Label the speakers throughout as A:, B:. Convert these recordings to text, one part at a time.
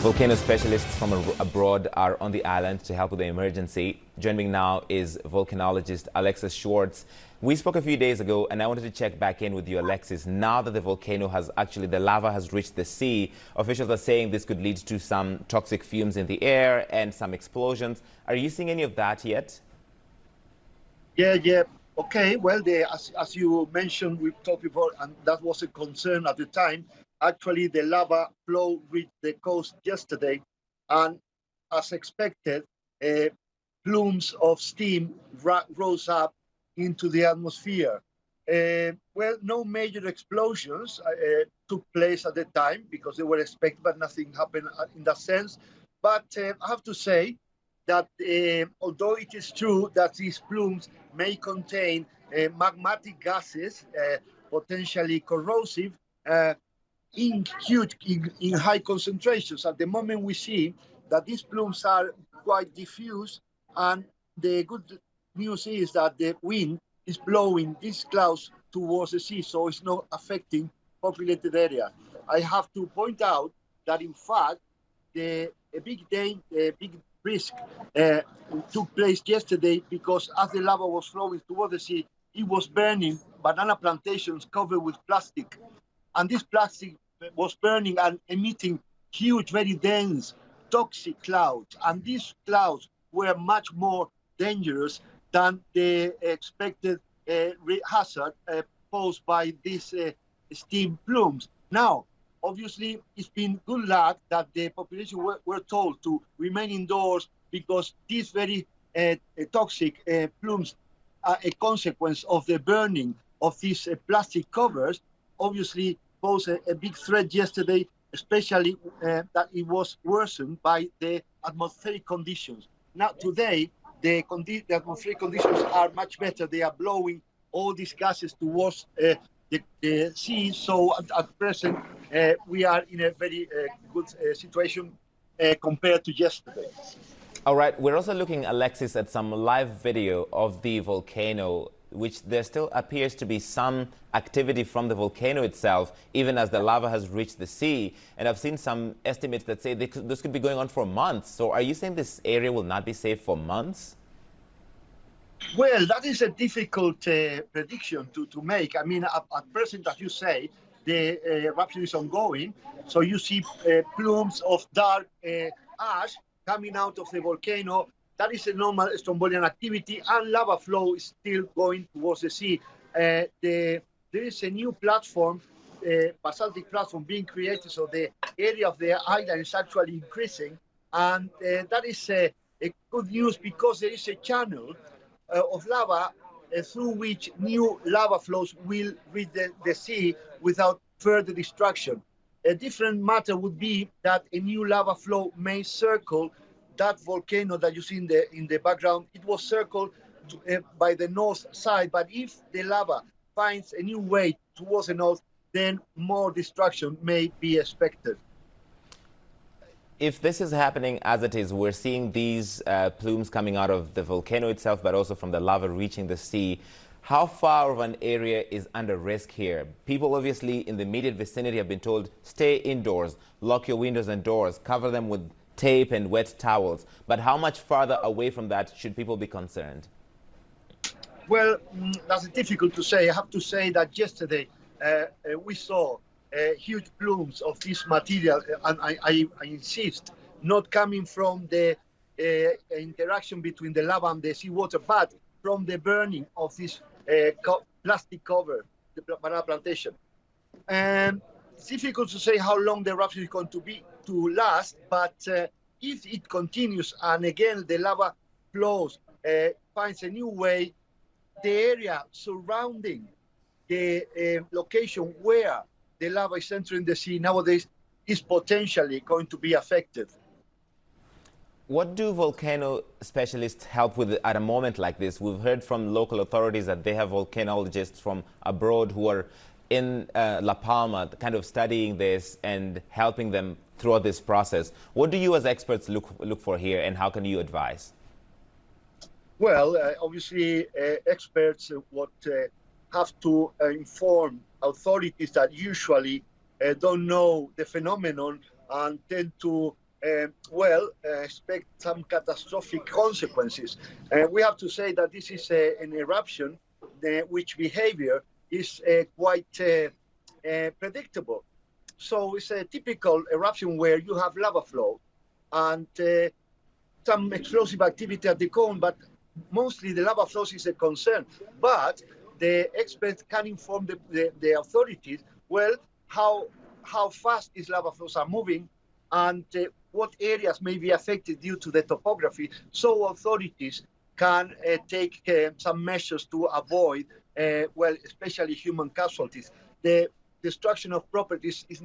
A: Volcano specialists from abroad are on the island to help with the emergency. Joining me now is volcanologist Alexis Schwartz. We spoke a few days ago, and I wanted to check back in with you, Alexis. Now that the volcano the lava has reached the sea, officials are saying this could lead to some toxic fumes in the air and some explosions. Are you seeing any of that yet?
B: Yeah. Okay, well, as you mentioned, we talked before, and that was a concern at the time. Actually, the lava flow reached the coast yesterday, and as expected, plumes of steam rose up into the atmosphere. Well, no major explosions took place at the time because they were expected, but nothing happened in that sense. But I have to say that although it is true that these plumes may contain magmatic gases, potentially corrosive, in high concentrations. At the moment, we see that these plumes are quite diffuse, and the good news is that the wind is blowing these clouds towards the sea, so it's not affecting populated areas. I have to point out that, in fact, a big risk took place yesterday because as the lava was flowing toward the sea, it was burning banana plantations covered with plastic. And this plastic was burning and emitting huge, very dense, toxic clouds. And these clouds were much more dangerous than the expected hazard posed by these steam plumes. Now, obviously, it's been good luck that the population were told to remain indoors because these very toxic plumes are a consequence of the burning of these plastic covers. Obviously, posed a big threat yesterday, especially that it was worsened by the atmospheric conditions. Now, today, the atmospheric conditions are much better. They are blowing all these gases towards the sea. So at present, we are in a very good situation compared to yesterday.
A: All right. We're also looking, Alexis, at some live video of the volcano, which there still appears to be some activity from the volcano itself, even as the lava has reached the sea. And I've seen some estimates that say this could be going on for months. So are you saying this area will not be safe for months?
B: Well, that is a difficult prediction to make. I mean, at present, as you say, the eruption is ongoing. So you see plumes of dark ash coming out of the volcano. That is a normal Strombolian activity, and lava flow is still going towards the sea. There is a new platform, basaltic platform being created, so the area of the island is actually increasing. And that is a good news because there is a channel of lava through which new lava flows will reach the sea without further destruction. A different matter would be that a new lava flow may circle that volcano that you see in the background. It was circled by the north side, but if the lava finds a new way towards the north, then more destruction may be expected.
A: If this is happening as it is, we're seeing these plumes coming out of the volcano itself, but also from the lava reaching the sea. How far of an area is under risk here? People obviously in the immediate vicinity have been told, stay indoors, lock your windows and doors, cover them with tape and wet towels. But how much farther away from that should people be concerned?
B: Well, that's difficult to say. I have to say that yesterday we saw huge plumes of this material, and I insist, not coming from the interaction between the lava and the seawater, but from the burning of this plastic cover, the banana plantation. And it's difficult to say how long the eruption is going to last, but if it continues and again the lava flows, finds a new way, the area surrounding the location where the lava is entering the sea nowadays is potentially going to be affected.
A: What do volcano specialists help with at a moment like this? We've heard from local authorities that they have volcanologists from abroad who are in La Palma kind of studying this and helping them throughout this process. What do you as experts look for here, and how can you advise?
B: Well, obviously, experts have to inform authorities that usually don't know the phenomenon and tend to expect some catastrophic consequences. We have to say that this is an eruption, which behavior is quite predictable. So it's a typical eruption where you have lava flow and some explosive activity at the cone, but mostly the lava flows is a concern. But the experts can inform the authorities, well, how fast these lava flows are moving and what areas may be affected due to the topography, so authorities can take some measures to avoid, especially human casualties. The destruction of properties is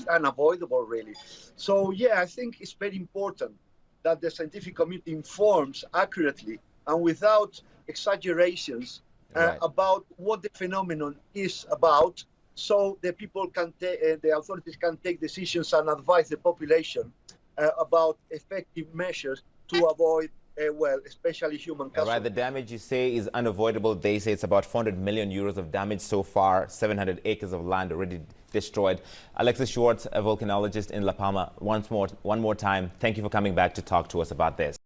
B: unavoidable, really. So, yeah, I think it's very important that the scientific community informs accurately and without exaggerations about what the phenomenon is about, so the people can the authorities can take decisions and advise the population about effective measures to avoid, especially human casualties.
A: All right, the damage you say is unavoidable. They say it's about 400 million euros of damage so far, 700 acres of land already destroyed. Alexis Schwartz, a volcanologist in La Palma, one more time, thank you for coming back to talk to us about this.